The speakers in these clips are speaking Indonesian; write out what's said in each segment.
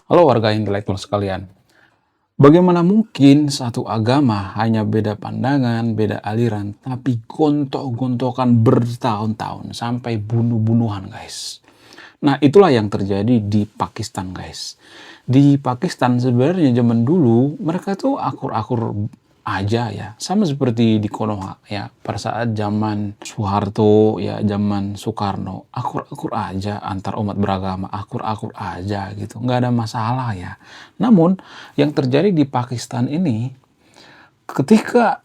Halo warga intelektual sekalian. Bagaimana mungkin satu agama hanya beda pandangan, beda aliran, tapi gontok-gontokan bertahun-tahun sampai bunuh-bunuhan, guys. Nah, itulah yang terjadi di Pakistan, guys. Di Pakistan sebenarnya zaman dulu mereka tuh akur-akur aja ya, sama seperti di Konoha ya. Pada saat zaman Soeharto ya, zaman Soekarno, akur-akur aja antar umat beragama, akur-akur aja gitu, nggak ada masalah ya. Namun yang terjadi di Pakistan ini, ketika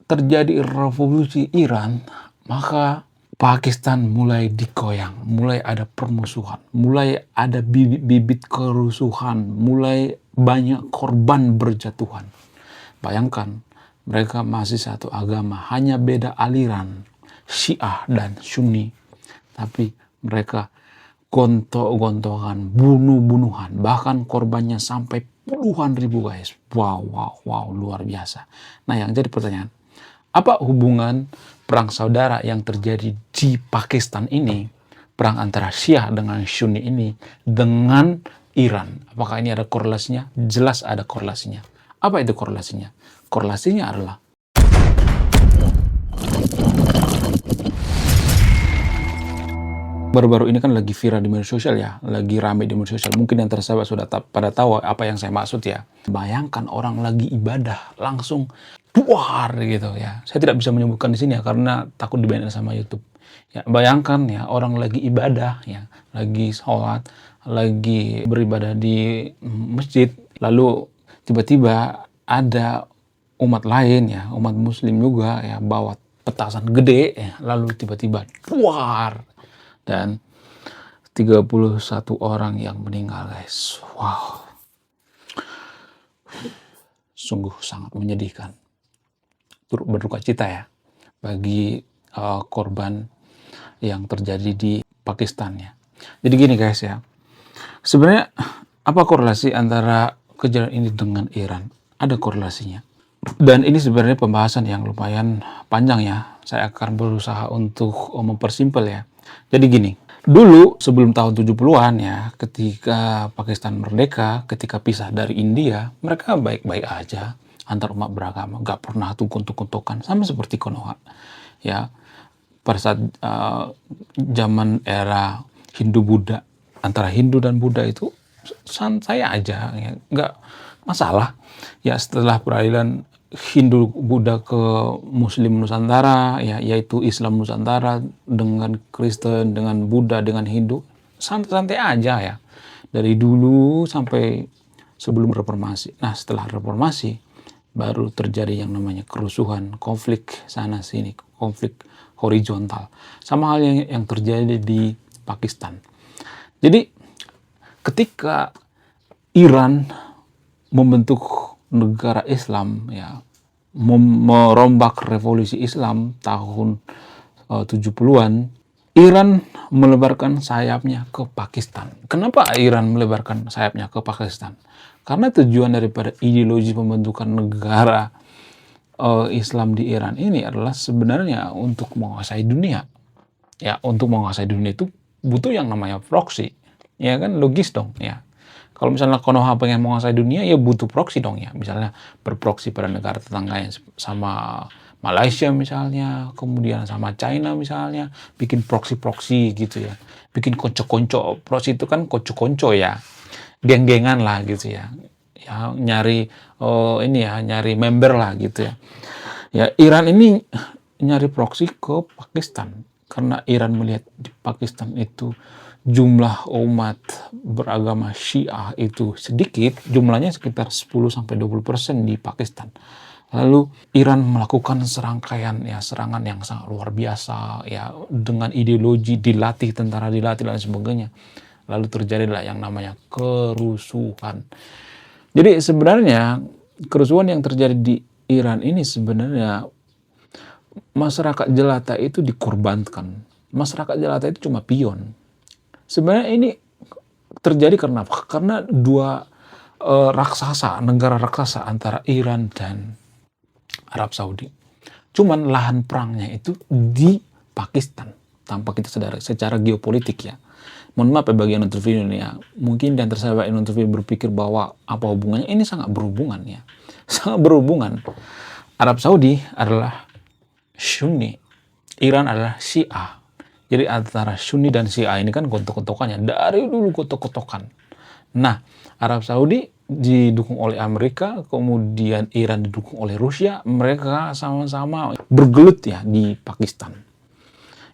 terjadi revolusi Iran, maka Pakistan mulai digoyang, mulai ada permusuhan, mulai ada bibit-bibit kerusuhan, mulai banyak korban berjatuhan. Bayangkan, mereka masih satu agama, hanya beda aliran, Syiah dan Sunni. Tapi mereka gontok-gontokan, bunuh-bunuhan, bahkan korbannya sampai puluhan ribu, guys. Wow, wow, wow, luar biasa. Nah, yang jadi pertanyaan, apa hubungan perang saudara yang terjadi di Pakistan ini, perang antara Syiah dengan Sunni ini, dengan Iran? Apakah ini ada korelasinya? Jelas ada korelasinya. Apa itu korelasinya? Korelasinya adalah baru-baru ini kan lagi viral di media sosial ya, lagi rame di media sosial. Mungkin yang tersahabat sudah pada tahu apa yang saya maksud ya. Bayangkan orang lagi ibadah langsung buar gitu ya. Saya tidak bisa menyebutkan di sini ya karena takut di-ban sama YouTube. Ya, bayangkan ya orang lagi ibadah ya, lagi sholat, lagi beribadah di masjid, lalu tiba-tiba ada umat lain ya, umat muslim juga ya, bawa petasan gede ya, lalu tiba-tiba buar dan 31 orang yang meninggal, guys. Wow, sungguh sangat menyedihkan. Turut berduka cita ya bagi korban yang terjadi di Pakistan ya. Jadi gini guys ya, sebenarnya apa korelasi antara kejadian ini dengan Iran? Ada korelasinya. Dan ini sebenarnya pembahasan yang lumayan panjang ya. Saya akan berusaha untuk mempersimpel ya. Jadi gini, dulu sebelum tahun 70-an ya, ketika Pakistan merdeka, ketika pisah dari India, mereka baik-baik aja antar umat beragama, nggak pernah tukun-tukun-tukan, sama seperti Konoha. Ya, pada saat zaman era Hindu-Buddha, antara Hindu dan Buddha itu santai aja, ya, nggak masalah. Ya, setelah peralihan Hindu Buddha ke Muslim Nusantara ya, yaitu Islam Nusantara dengan Kristen, dengan Buddha, dengan Hindu, santai-santai aja ya dari dulu sampai sebelum reformasi. Nah, setelah reformasi baru terjadi yang namanya kerusuhan, konflik sana sini, konflik horizontal, sama hal yang terjadi di Pakistan. Jadi ketika Iran membentuk negara Islam ya, merombak revolusi Islam tahun 70-an, Iran melebarkan sayapnya ke Pakistan. Kenapa Iran melebarkan sayapnya ke Pakistan? Karena tujuan daripada ideologi pembentukan negara Islam di Iran ini adalah sebenarnya untuk menguasai dunia. Ya, untuk menguasai dunia itu butuh yang namanya proksi. Ya kan, logis dong ya. Kalau misalnya Konoha pengen menguasai dunia, ya butuh proksi dong ya. Misalnya berproksi pada negara tetangganya, sama Malaysia misalnya, kemudian sama China misalnya, bikin proksi-proksi gitu ya. Bikin konco-konco, proksi itu kan konco-konco ya, geng-gengan lah gitu ya. Ya nyari ini ya, nyari member lah gitu ya. Ya, Iran ini nyari proksi ke Pakistan karena Iran melihat di Pakistan itu jumlah umat beragama Syiah itu sedikit, jumlahnya sekitar 10-20% di Pakistan. Lalu Iran melakukan serangkaian ya serangan yang sangat luar biasa ya, dengan ideologi dilatih, tentara dilatih dan sebagainya. Lalu terjadilah yang namanya kerusuhan. Jadi sebenarnya kerusuhan yang terjadi di Iran ini sebenarnya masyarakat jelata itu dikorbankan. Masyarakat jelata itu cuma pion. Sebenarnya ini terjadi karena apa? Karena dua raksasa, negara raksasa antara Iran dan Arab Saudi. Cuman lahan perangnya itu di Pakistan. Tanpa kita sadari secara geopolitik ya. Mohon maaf ya bagi yang nonton video ini ya. Mungkin di antara sahabat yang nonton video berpikir bahwa apa hubungannya? Ini sangat berhubungan ya. Sangat berhubungan. Arab Saudi adalah Sunni, Iran adalah Syiah. Jadi antara Sunni dan Syiah ini kan gotok-gotokannya. Dari dulu gotok-gotokan. Nah, Arab Saudi didukung oleh Amerika, kemudian Iran didukung oleh Rusia. Mereka sama-sama bergelut ya di Pakistan.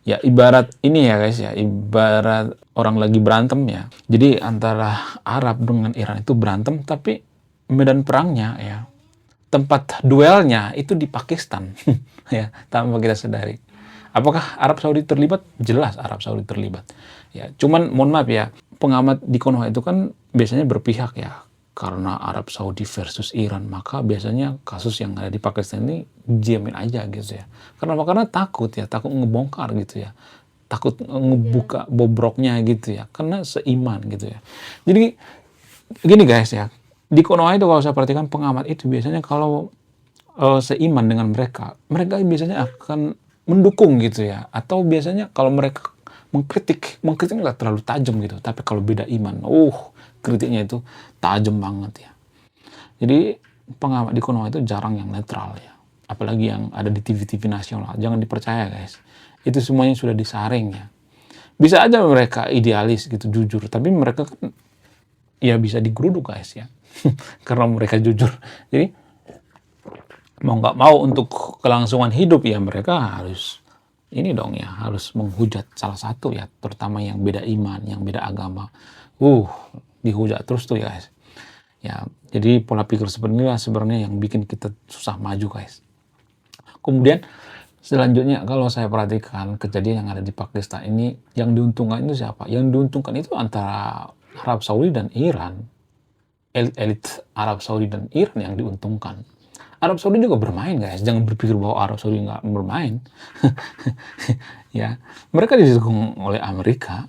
Ya ibarat ini ya guys ya, ibarat orang lagi berantem ya. Jadi antara Arab dengan Iran itu berantem, tapi medan perangnya ya, tempat duelnya itu di Pakistan. Ya, tanpa kita sadari. Apakah Arab Saudi terlibat? Jelas Arab Saudi terlibat. Ya, cuman mohon maaf ya, pengamat di Konoha itu kan biasanya berpihak ya. Karena Arab Saudi versus Iran, maka biasanya kasus yang ada di Pakistan ini diamin aja gitu ya. Kenapa? Karena takut ya, takut ngebongkar gitu ya. Takut ngebuka bobroknya gitu ya. Karena seiman gitu ya. Jadi gini guys ya, di Konoha itu kalau saya perhatikan pengamat itu biasanya kalau seiman dengan mereka biasanya akan mendukung gitu ya. Atau biasanya kalau mereka mengkritik nggak terlalu tajam gitu. Tapi kalau beda iman, kritiknya itu tajam banget ya. Jadi pengamat di Konoha itu jarang yang netral ya. Apalagi yang ada di TV-TV nasional. Jangan dipercaya guys. Itu semuanya sudah disaring ya. Bisa aja mereka idealis gitu, jujur. Tapi mereka kan ya bisa digeruduk guys ya. Karena mereka jujur. Jadi mau nggak mau untuk kelangsungan hidup ya mereka harus ini dong ya, harus menghujat salah satu ya. Terutama yang beda iman, yang beda agama. Dihujat terus tuh ya guys. Ya, jadi pola pikir seperti inilah sebenarnya yang bikin kita susah maju guys. Kemudian selanjutnya kalau saya perhatikan kejadian yang ada di Pakistan ini, yang diuntungkan itu siapa? Yang diuntungkan itu antara Arab Saudi dan Iran. Elit Arab Saudi dan Iran yang diuntungkan. Arab Saudi juga bermain guys, jangan berpikir bahwa Arab Saudi nggak bermain. Ya, mereka didukung oleh Amerika.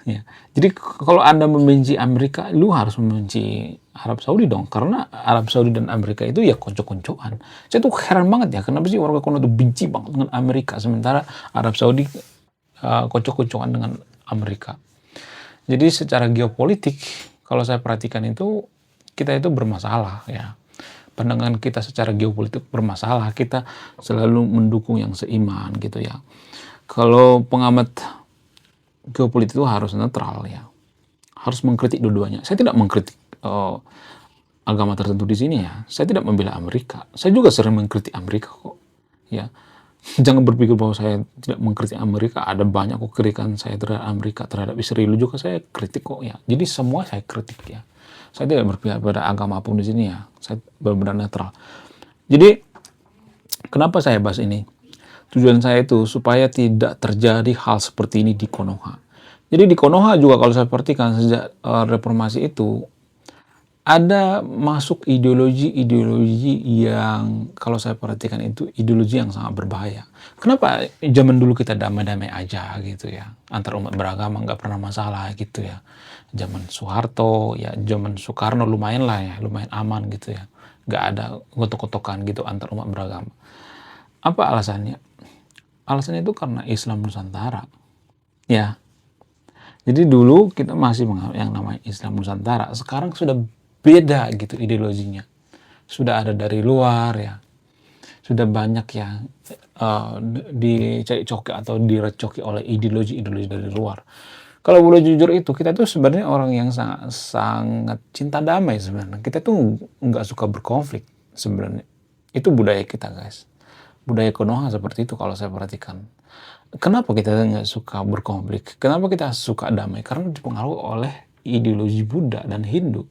Ya. Jadi kalau Anda membenci Amerika, lu harus membenci Arab Saudi dong. Karena Arab Saudi dan Amerika itu ya konco-koncoan. Saya tuh heran banget ya, kenapa sih warga Konoha itu benci banget dengan Amerika, sementara Arab Saudi konco-koncoan dengan Amerika. Jadi secara geopolitik, kalau saya perhatikan itu, kita itu bermasalah ya. Pandangan kita secara geopolitik bermasalah, kita selalu mendukung yang seiman gitu ya. Kalau pengamat geopolitik itu harus netral ya, harus mengkritik dua-duanya. Saya tidak mengkritik agama tertentu di sini ya. Saya tidak membela Amerika. Saya juga sering mengkritik Amerika kok. Ya, jangan berpikir bahwa saya tidak mengkritik Amerika. Ada banyak kok kritikan saya terhadap Amerika, terhadap Israel juga saya kritik kok ya. Jadi semua saya kritik ya. Saya tidak berpihak pada agama apapun di sini ya. Saya benar-benar netral. Jadi kenapa saya bahas ini? Tujuan saya itu supaya tidak terjadi hal seperti ini di Konoha. Jadi di Konoha juga kalau saya perhatikan sejak reformasi itu ada masuk ideologi-ideologi yang kalau saya perhatikan itu ideologi yang sangat berbahaya. Kenapa zaman dulu kita damai-damai aja gitu ya, antar umat beragama nggak pernah masalah gitu ya. Zaman Soeharto ya, zaman Soekarno lumayan lah ya, lumayan aman gitu ya, nggak ada gotok-gotokan gitu antar umat beragama. Apa alasannya? Alasannya itu karena Islam Nusantara. Ya. Jadi dulu kita masih menganggap yang namanya Islam Nusantara. Sekarang sudah beda gitu ideologinya. Sudah ada dari luar ya. Sudah banyak yang dicoki atau direcoki oleh ideologi-ideologi dari luar. Kalau boleh jujur itu, kita tuh sebenarnya orang yang sangat cinta damai sebenarnya. Kita tuh nggak suka berkonflik sebenarnya. Itu budaya kita guys. Budaya Konoha seperti itu kalau saya perhatikan. Kenapa kita nggak suka berkonflik? Kenapa kita suka damai? Karena dipengaruhi oleh ideologi Buddha dan Hindu.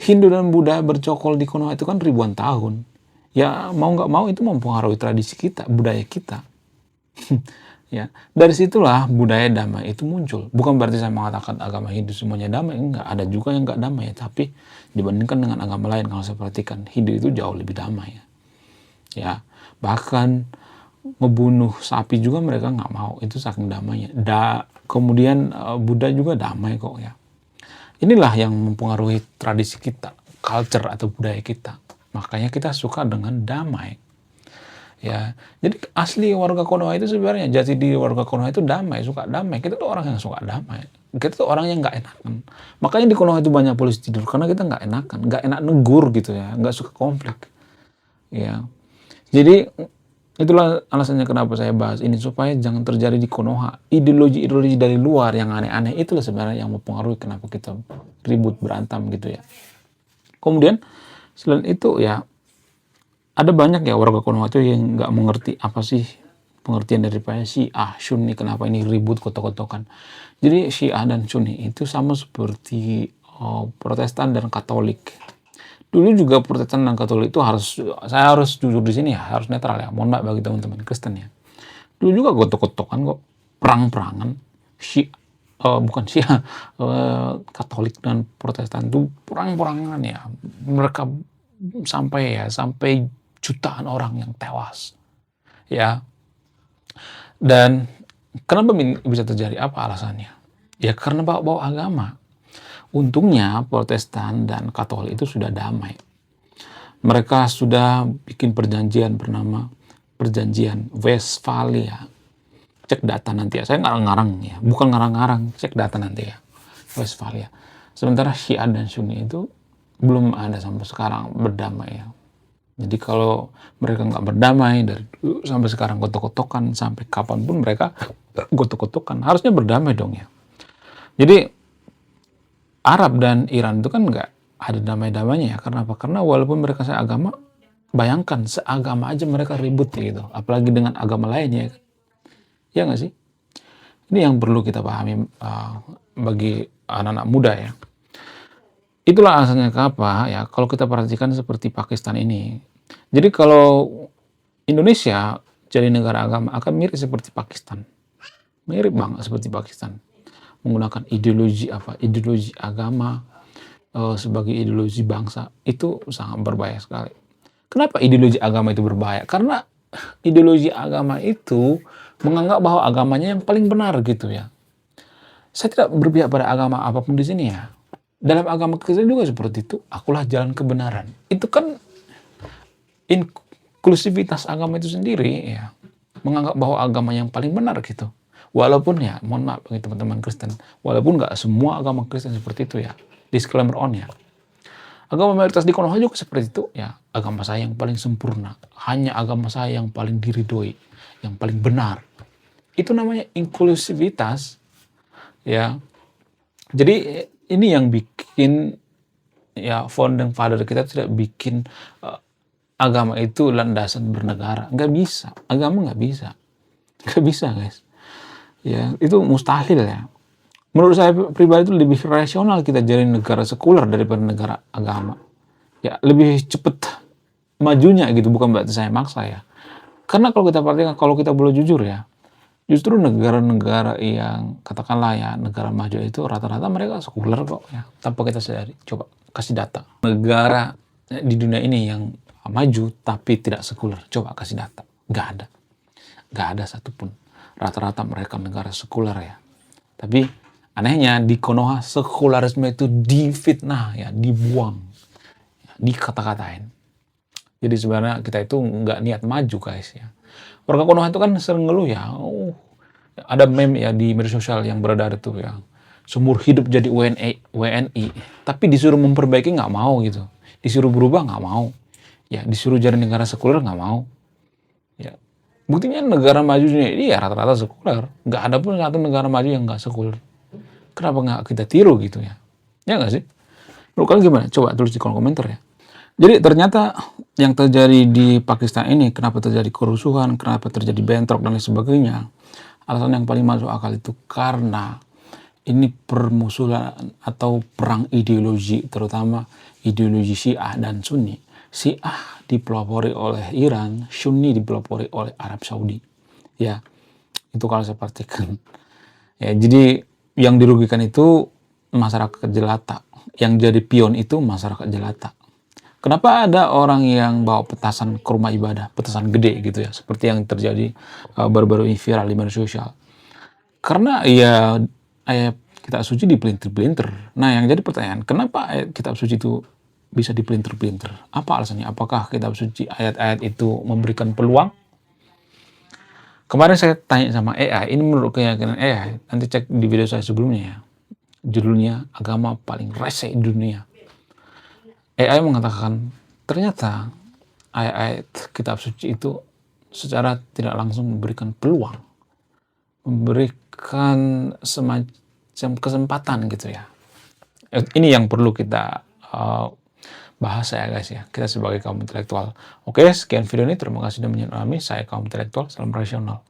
Hindu dan Buddha bercokol di Konoha itu kan ribuan tahun. Ya mau nggak mau itu mempengaruhi tradisi kita, budaya kita. Ya, dari situlah budaya damai itu muncul. Bukan berarti saya mengatakan agama Hindu semuanya damai, enggak. Ada juga yang nggak damai, tapi dibandingkan dengan agama lain kalau saya perhatikan, Hindu itu jauh lebih damai. Ya, bahkan ngebunuh sapi juga mereka nggak mau, itu saking damainya. Kemudian Buddha juga damai kok ya. Inilah yang mempengaruhi tradisi kita, culture atau budaya kita. Makanya kita suka dengan damai. Ya, jadi asli warga Konoha itu sebenarnya jati diri warga Konoha itu damai, suka damai. Kita tuh orang yang suka damai. kita tuh orang yang nggak enakan. Makanya di Konoha itu banyak polisi tidur, karena kita nggak enakan, nggak enak negur gitu ya, nggak suka konflik. Ya, jadi itulah alasannya kenapa saya bahas ini, supaya jangan terjadi di Konoha. Ideologi-ideologi dari luar yang aneh-aneh itulah sebenarnya yang mempengaruhi kenapa kita ribut, berantem gitu ya. Kemudian selain itu ya, ada banyak ya warga Konoha itu yang nggak mengerti apa sih pengertian daripada Syiah, Sunni, kenapa ini ribut kotok-kotokan. Jadi Syiah dan Sunni itu sama seperti Protestan dan Katolik. Dulu juga Protestan dan Katolik itu saya harus jujur di sini ya, harus netral ya. Mohon maaf bagi teman-teman Kristen ya. Dulu juga kotok-kotokan kok, perang-perangan. Bukan Syiah, Katolik dan Protestan itu perang-perangan ya. Mereka sampai jutaan orang yang tewas. Ya. Dan kenapa bisa terjadi? Apa alasannya? Ya karena bawa-bawa agama. Untungnya Protestan dan Katolik itu sudah damai. Mereka sudah bikin perjanjian bernama Perjanjian Westphalia. Cek data nanti ya. Saya ngarang-ngarang ya. Bukan ngarang-ngarang. Cek data nanti ya. Westphalia. Sementara Syiah dan Sunni itu belum ada sampai sekarang berdamai ya. Jadi kalau mereka nggak berdamai dari dulu sampai sekarang gotok-gotokan, sampai kapanpun mereka gotok-gotokan, harusnya berdamai dong ya. Jadi Arab dan Iran itu kan nggak ada damai-damainya ya. Karena apa? Karena walaupun mereka seagama, bayangkan seagama aja mereka ribut gitu, apalagi dengan agama lainnya. Ya nggak sih? Ini yang perlu kita pahami bagi anak-anak muda ya. Itulah alasannya kenapa ya kalau kita perhatikan seperti Pakistan ini. Jadi kalau Indonesia jadi negara agama akan mirip seperti Pakistan. Mirip banget seperti Pakistan. Menggunakan ideologi ideologi agama sebagai ideologi bangsa, itu sangat berbahaya sekali. Kenapa ideologi agama itu berbahaya? Karena ideologi agama itu menganggap bahwa agamanya yang paling benar gitu ya. Saya tidak berpihak pada agama apapun di sini ya. Dalam agama Kristen juga seperti itu. Akulah jalan kebenaran. Itu kan inklusivitas agama itu sendiri ya. Menganggap bahwa agama yang paling benar gitu. Walaupun ya, mohon maaf bagi teman-teman Kristen, walaupun nggak semua agama Kristen seperti itu ya. Disclaimer on ya. Agama mayoritas di Konoha juga seperti itu ya. Agama saya yang paling sempurna. Hanya agama saya yang paling diridhoi. Yang paling benar. Itu namanya inklusivitas ya. Jadi ini yang bikin ya founding father kita tidak bikin agama itu landasan bernegara. Nggak bisa. Agama nggak bisa. Nggak bisa guys. Ya itu mustahil ya. Menurut saya pribadi itu lebih rasional kita jadi negara sekuler daripada negara agama. Ya lebih cepet majunya gitu, bukan berarti saya maksa ya. Karena kalau kita perhatikan, kalau kita boleh jujur ya, justru negara-negara yang katakanlah ya negara maju itu rata-rata mereka sekuler kok ya, tanpa kita sadari. Coba kasih data. Negara di dunia ini yang maju tapi tidak sekuler, coba kasih data. Nggak ada. Nggak ada satupun. Rata-rata mereka negara sekuler ya. Tapi anehnya di Konoha sekularisme itu difitnah ya, dibuang, ya, dikata-katain. Jadi sebenarnya kita itu nggak niat maju guys ya. Warga Konoha itu kan sering ngeluh ya, ada meme ya di media sosial yang beredar itu ya, seumur hidup jadi WNI, tapi disuruh memperbaiki nggak mau gitu, disuruh berubah nggak mau, ya disuruh jadi negara sekuler nggak mau, ya buktinya negara maju ini ya rata-rata sekuler, nggak ada pun satu negara maju yang nggak sekuler. Kenapa nggak kita tiru gitu ya? Ya nggak sih? Menurut kalian gimana? Coba tulis di kolom komentar ya. Jadi ternyata yang terjadi di Pakistan ini, kenapa terjadi kerusuhan, kenapa terjadi bentrok dan lain sebagainya, alasan yang paling masuk akal itu karena ini permusuhan atau perang ideologi, terutama ideologi Syiah dan Sunni. Syiah dipelopori oleh Iran, Sunni dipelopori oleh Arab Saudi. Ya, itu kalau saya perhatikan. Ya, jadi yang dirugikan itu masyarakat jelata. Yang jadi pion itu masyarakat jelata. Kenapa ada orang yang bawa petasan ke rumah ibadah, petasan gede gitu ya, seperti yang terjadi baru-baru ini viral di media sosial. Karena ya ayat kitab suci dipelintir-pelintir. Nah yang jadi pertanyaan, kenapa ayat kitab suci itu bisa dipelintir-pelintir? Apa alasannya? Apakah kitab suci ayat-ayat itu memberikan peluang? Kemarin saya tanya sama AI, ini menurut keyakinan AI, nanti cek di video saya sebelumnya ya. judulnya agama paling rese di dunia. AI mengatakan ternyata ayat-ayat kitab suci itu secara tidak langsung memberikan peluang, memberikan semacam kesempatan gitu ya. Ini yang perlu kita bahas ya guys ya, kita sebagai kaum intelektual. Oke, sekian video ini, terima kasih sudah menonton kami. Saya kaum intelektual, salam rasional.